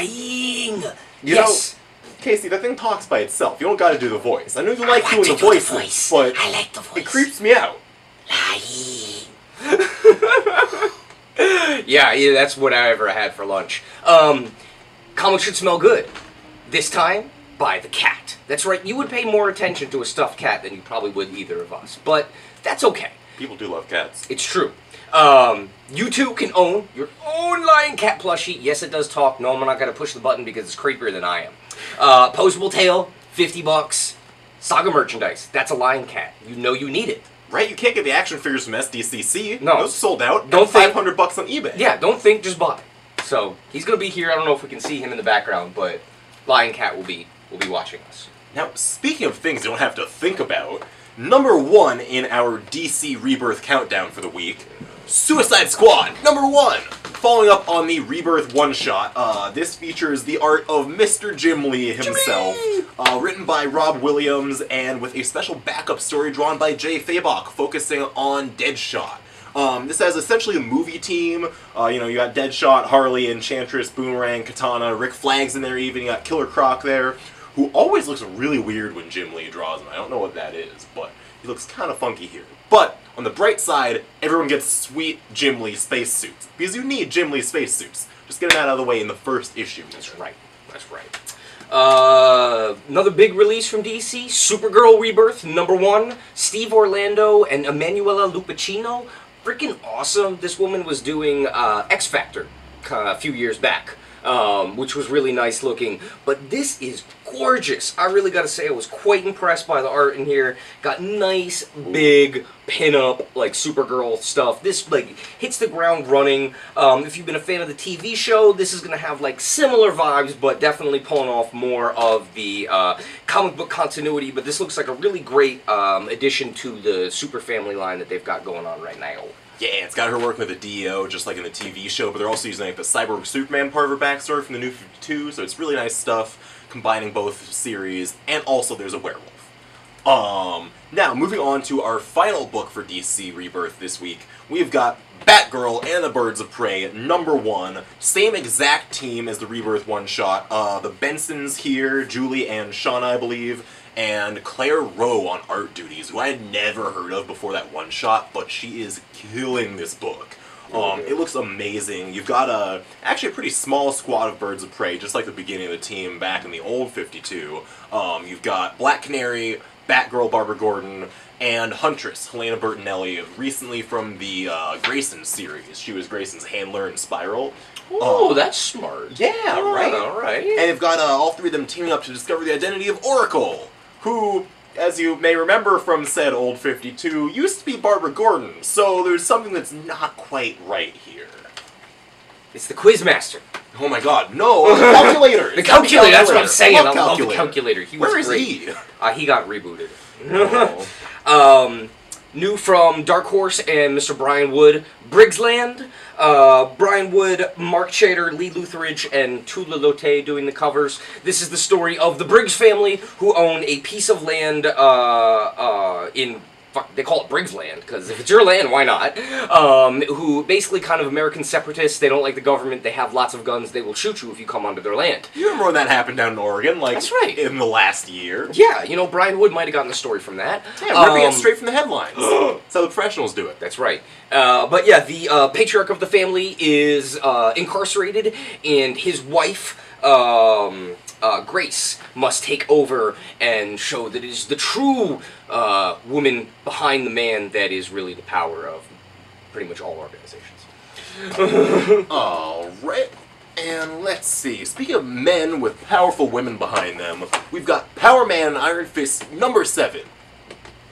Lyyyyinnnngg. You Yes. know, Casey, that thing talks by itself. You don't gotta do the voice. I know you like I doing want the to do the voices, voice. but I like the voice. it creeps me out. Lyyyyinnnggg. Yeah, that's what I ever had for lunch. Comics should smell good. This time, by the cat. That's right, you would pay more attention to a stuffed cat than you probably would either of us. But that's okay. People do love cats. It's true. You too can own your own lion cat plushie. Yes, it does talk. No, I'm not going to push the button because it's creepier than I am. Posable tail, $50. Saga merchandise. That's a lion cat. You know you need it. Right? You can't get the action figures from SDCC. No. Those sold out. Don't think- $500 on eBay. Yeah, don't think, just buy. So, he's going to be here. I don't know if we can see him in the background, but Lion Cat will be watching us. Now, speaking of things you don't have to think about, number 1 in our DC Rebirth countdown for the week, Suicide Squad, number 1! Following up on the Rebirth one-shot, this features the art of Mr. Jim Lee himself, written by Rob Williams, and with a special backup story drawn by Jay Fabok, focusing on Deadshot. This has essentially a movie team. You got Deadshot, Harley, Enchantress, Boomerang, Katana, Rick Flag's in there even, you got Killer Croc there, who always looks really weird when Jim Lee draws him. I don't know what that is, but he looks kind of funky here. But, on the bright side, everyone gets sweet Jim Lee spacesuits. Because you need Jim Lee spacesuits. Just get them out of the way in the first issue. That's right. That's right. Another big release from DC, Supergirl Rebirth, number 1. Steve Orlando and Emanuela Lupacchino. Freaking awesome. This woman was doing X Factor a few years back, which was really nice looking. But this is gorgeous. I really gotta say I was quite impressed by the art in here. Got nice, big, pin-up, like, Supergirl stuff. This, like, hits the ground running. If you've been a fan of the TV show, this is gonna have, like, similar vibes, but definitely pulling off more of the comic book continuity. But this looks like a really great addition to the Super Family line that they've got going on right now. Yeah, it's got her working with the DEO, just like in the TV show, but they're also using like the Cyborg Superman part of her backstory from the New 52, so it's really nice stuff, combining both series, and also there's a werewolf. Now, moving on to our final book for DC Rebirth this week, we've got Batgirl and the Birds of Prey, number 1. Same exact team as the Rebirth one-shot. The Bensons here, Julie and Shauna, I believe, and Claire Rowe on art duties, who I had never heard of before that one-shot, but she is killing this book. It looks amazing. You've got actually a pretty small squad of Birds of Prey, just like the beginning of the team back in the old 52. You've got Black Canary, Batgirl Barbara Gordon, and Huntress Helena Bertinelli, recently from the Grayson series. She was Grayson's handler in Spiral. Oh, that's smart. Yeah, right? Alright. And they've got all 3 of them teaming up to discover the identity of Oracle, who, as you may remember from said old 52, used to be Barbara Gordon, so there's something that's not quite right here. It's the Quizmaster. Oh my god, no! The calculator! The calculator, that's what I'm saying. I love the Calculator. calculator. He was Where is great. he? He got rebooted. Oh. New from Dark Horse and Mr. Brian Wood, Briggs Land. Brian Wood, Mark Chater, Lee Lutheridge, and Tula Lotte doing the covers. This is the story of the Briggs family, who own a piece of land in... they call it Briggs Land, because if it's your land, why not? Who basically kind of American separatists. They don't like the government. They have lots of guns. They will shoot you if you come onto their land. You remember when that happened down in Oregon, like, That's right. in the last year? Yeah, Brian Wood might have gotten the story from that. Yeah, ripping it straight from the headlines. That's how the professionals do it. That's right. But yeah, the patriarch of the family is incarcerated, and his wife, Grace, must take over and show that it is the true woman behind the man that is really the power of pretty much all organizations. Alright, and let's see. Speaking of men with powerful women behind them, we've got Power Man Iron Fist number 7.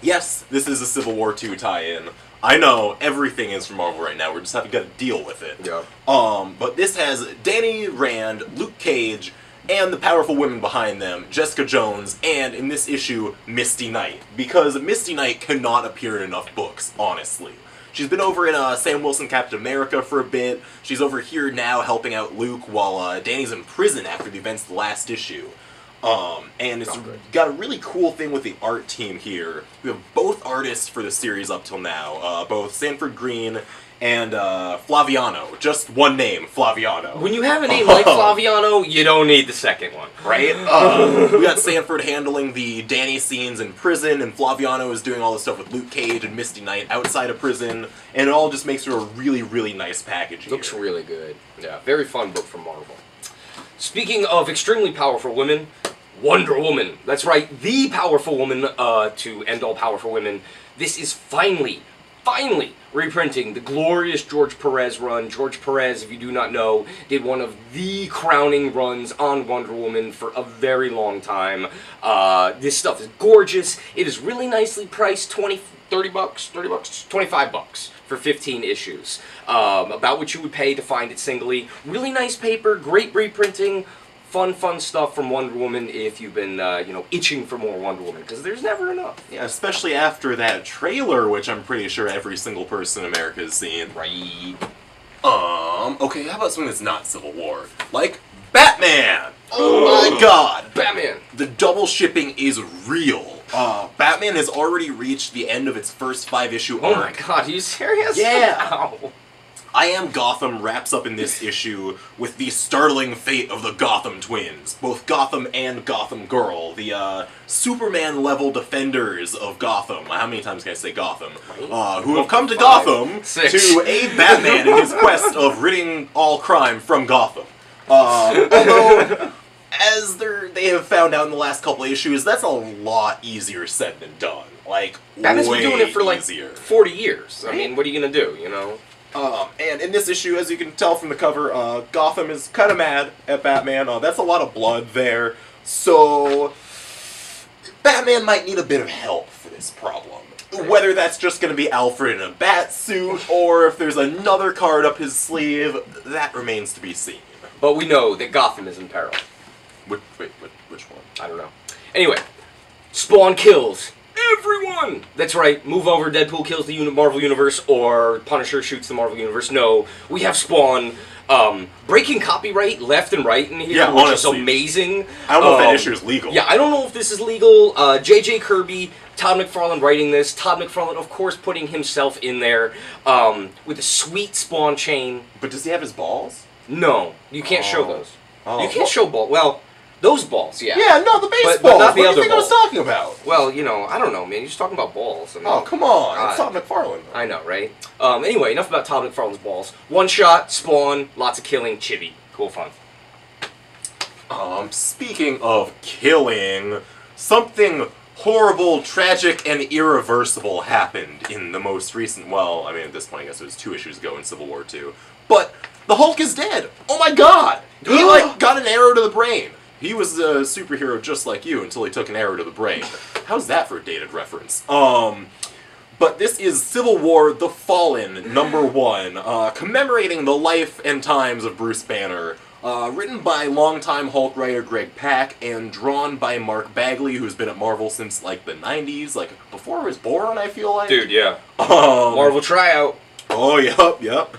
Yes, this is a Civil War II tie-in. I know, everything is from Marvel right now, we're just having to deal with it. Yeah. But this has Danny Rand, Luke Cage, and the powerful women behind them, Jessica Jones, and, in this issue, Misty Knight. Because Misty Knight cannot appear in enough books, honestly. She's been over in Sam Wilson Captain America for a bit. She's over here now helping out Luke while Danny's in prison after the events of the last issue. And it's got a really cool thing with the art team here. We have both artists for the series up till now, both Sanford Green and Flaviano. Just one name, Flaviano. When you have a name like Flaviano, you don't need the second one. Right? We got Sanford handling the Danny scenes in prison, and Flaviano is doing all the stuff with Luke Cage and Misty Knight outside of prison, and it all just makes for a really, really nice package here. Looks really good. Yeah, very fun book from Marvel. Speaking of extremely powerful women, Wonder Woman. That's right, the powerful woman to end all powerful women. This is finally reprinting the glorious George Perez run. George Perez, if you do not know, did one of the crowning runs on Wonder Woman for a very long time. This stuff is gorgeous. It is really nicely priced, $25 for 15 issues. About what you would pay to find it singly. Really nice paper, great reprinting. Fun stuff from Wonder Woman if you've been, itching for more Wonder Woman, because there's never enough. Yeah, especially after that trailer, which I'm pretty sure every single person in America has seen. Right. Okay, how about something that's not Civil War? Like Batman! Oh my god! Batman! The double shipping is real. Batman has already reached the end of its first 5-issue arc. Oh my god, are you serious? Yeah! Wow. I Am Gotham wraps up in this issue with the startling fate of the Gotham twins, both Gotham and Gotham Girl, the Superman-level defenders of Gotham. How many times can I say Gotham? Who have come to Gotham to aid Batman in his quest of ridding all crime from Gotham. Although, as they have found out in the last couple of issues, that's a lot easier said than done. Like, Batman's way been doing it for like easier. 40 years. I mean, what are you gonna do, you know? And in this issue, as you can tell from the cover, Gotham is kind of mad at Batman. That's a lot of blood there. So, Batman might need a bit of help for this problem. Whether that's just going to be Alfred in a bat suit, or if there's another card up his sleeve, that remains to be seen. But we know that Gotham is in peril. Which one? I don't know. Anyway, Spawn kills everyone! That's right, move over, Deadpool kills the Marvel Universe, or Punisher shoots the Marvel Universe. No, we have Spawn breaking copyright left and right in here, which honestly, is amazing. I don't know if that issue is legal. Yeah, I don't know if this is legal. J.J. Kirby, Todd McFarlane writing this. Todd McFarlane, of course, putting himself in there with a sweet Spawn chain. But does he have his balls? No, you can't show those. Oh. You can't show balls. Well, those balls, yeah. Yeah, no, the baseball. But not the what do other you think I was balls. talking about? Well, I don't know, man. You're just talking about balls. I mean, Oh, come on. It's Todd McFarlane, though. I know, right? Anyway, enough about Todd McFarlane's balls. One shot, Spawn, lots of killing, chibi. Cool fun. Speaking of killing, something horrible, tragic, and irreversible happened in the most recent, well, I mean, at this point, I guess it was 2 issues ago in Civil War 2. But the Hulk is dead! Oh my god! He, got an arrow to the brain. He was a superhero just like you until he took an arrow to the brain. How's that for a dated reference? But this is Civil War The Fallen, #1, commemorating the life and times of Bruce Banner. Written by longtime Hulk writer Greg Pak and drawn by Mark Bagley, who's been at Marvel since, like, the 90s, like, before I was born, I feel like. Dude, yeah. Marvel tryout. Oh, yep.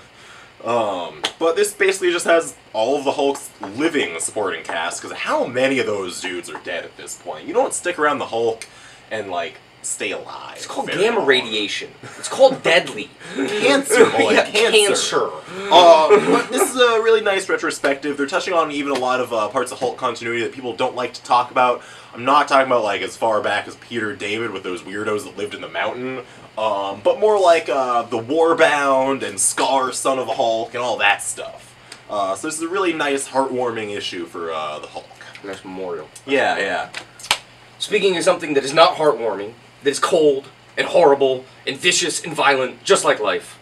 But this basically just has all of the Hulk's living supporting cast, because how many of those dudes are dead at this point? You don't stick around the Hulk and, like, stay alive. It's called gamma radiation. It's called deadly. Cancer, boy. Yeah, cancer. But this is a really nice retrospective. They're touching on even a lot of parts of Hulk continuity that people don't like to talk about. I'm not talking about, like, as far back as Peter David with those weirdos that lived in the mountain, but more like the Warbound and Scar, son of the Hulk, and all that stuff. So this is a really nice, heartwarming issue for the Hulk. Nice memorial. Yeah. Speaking of something that is not heartwarming, that is cold and horrible and vicious and violent, just like life.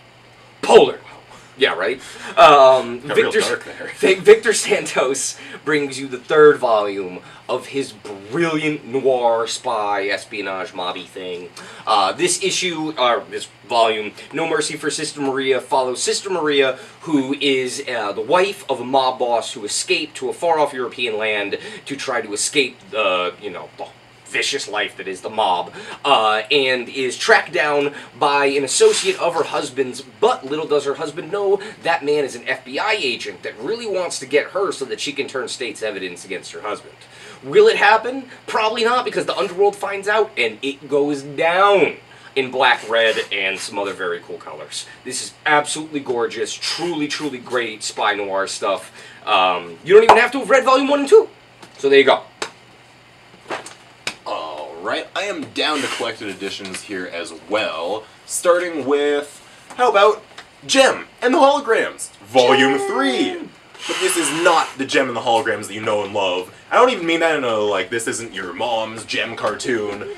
Polar. Yeah, right? Victor Santos brings you the 3rd volume of his brilliant noir spy espionage mobby thing. This issue, this volume, No Mercy for Sister Maria, follows Sister Maria, who is the wife of a mob boss who escaped to a far-off European land to try to escape the vicious life that is the mob, and is tracked down by an associate of her husband's, but little does her husband know that man is an FBI agent that really wants to get her so that she can turn state's evidence against her husband. Will it happen? Probably not, because the underworld finds out and it goes down. in black, red, and some other very cool colors. This is absolutely gorgeous, truly, truly great spy noir stuff. You don't even have to have read Volume 1 and 2. So there you go. Alright, I am down to collected editions here as well, starting with, how about Gem and the Holograms, Volume 3. But this is not the Gem and the Holograms that you know and love. I don't even mean that in a, like, this isn't your mom's Gem cartoon.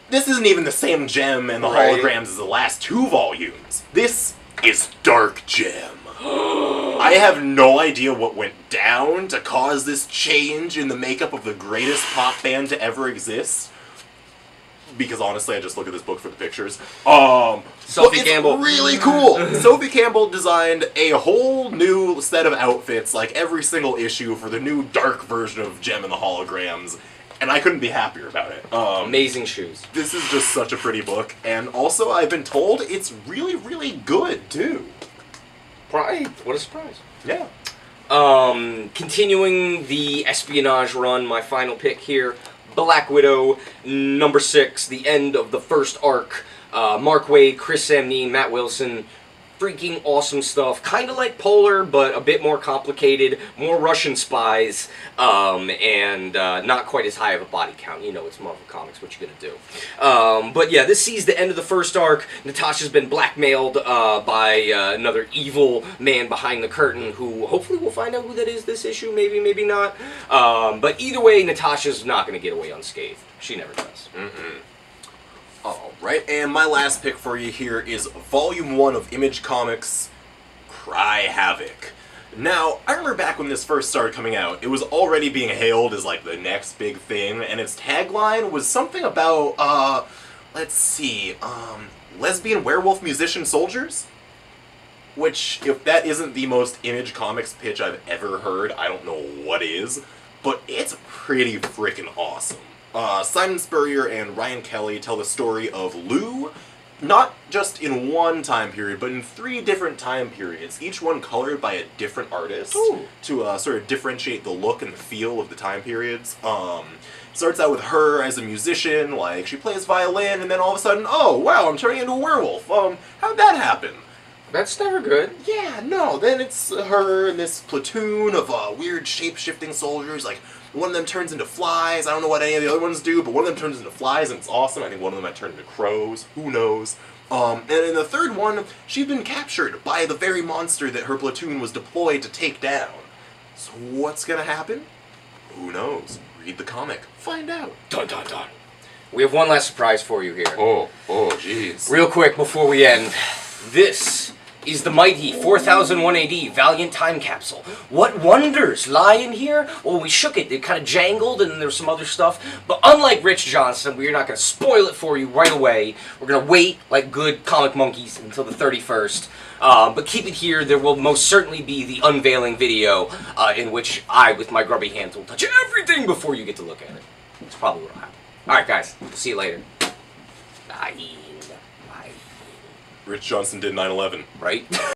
This isn't even the same Gem and the Holograms as the last 2 volumes. This is Dark Gem. I have no idea what went down to cause this change in the makeup of the greatest pop band to ever exist. Because honestly, I just look at this book for the pictures. Sophie Campbell. Really cool. Sophie Campbell designed a whole new set of outfits, like every single issue, for the new dark version of Gem and the Holograms, and I couldn't be happier about it. Amazing shoes. This is just such a pretty book, and also I've been told it's really, really good too. Right. What a surprise. Yeah. Continuing the espionage run, my final pick here. Black Widow, number 6, the end of the first arc. Mark Waid, Chris Samneen, Matt Wilson, freaking awesome stuff. Kind of like Polar, but a bit more complicated, more Russian spies, and not quite as high of a body count. You know, it's Marvel Comics, what you gonna do. But yeah, this sees the end of the first arc. Natasha's been blackmailed by another evil man behind the curtain, who hopefully we'll find out who that is this issue, maybe, maybe not. But either way, Natasha's not gonna get away unscathed. She never does. Alright, and my last pick for you here is Volume 1 of Image Comics, Cry Havoc. Now, I remember back when this first started coming out, it was already being hailed as like the next big thing, and its tagline was something about, let's see, lesbian werewolf musician soldiers? Which, if that isn't the most Image Comics pitch I've ever heard, I don't know what is, but it's pretty freaking awesome. Simon Spurrier and Ryan Kelly tell the story of Lou, not just in one time period, but in 3 different time periods, each one colored by a different artist. Ooh. To sort of differentiate the look and the feel of the time periods. Starts out with her as a musician, like she plays violin, and then all of a sudden, oh wow, I'm turning into a werewolf. How'd that happen? That's never good. Yeah, no, then it's her and this platoon of weird shape-shifting soldiers, like one of them turns into flies. I don't know what any of the other ones do, but one of them turns into flies, and it's awesome. I think one of them might turn into crows. Who knows? And in the third one, she's been captured by the very monster that her platoon was deployed to take down. So what's gonna happen? Who knows? Read the comic. Find out. Dun dun dun. We have one last surprise for you here. Oh, jeez. Real quick before we end, this is the mighty 4001 AD Valiant Time Capsule. What wonders lie in here? Well, we shook it. It kind of jangled, and there's some other stuff. But unlike Rich Johnson, we're not going to spoil it for you right away. We're going to wait, like good comic monkeys, until the 31st. But keep it here. There will most certainly be the unveiling video in which I, with my grubby hands, will touch everything before you get to look at it. That's probably what will happen. All right, guys. See you later. Bye. Rich Johnson did 9/11. Right?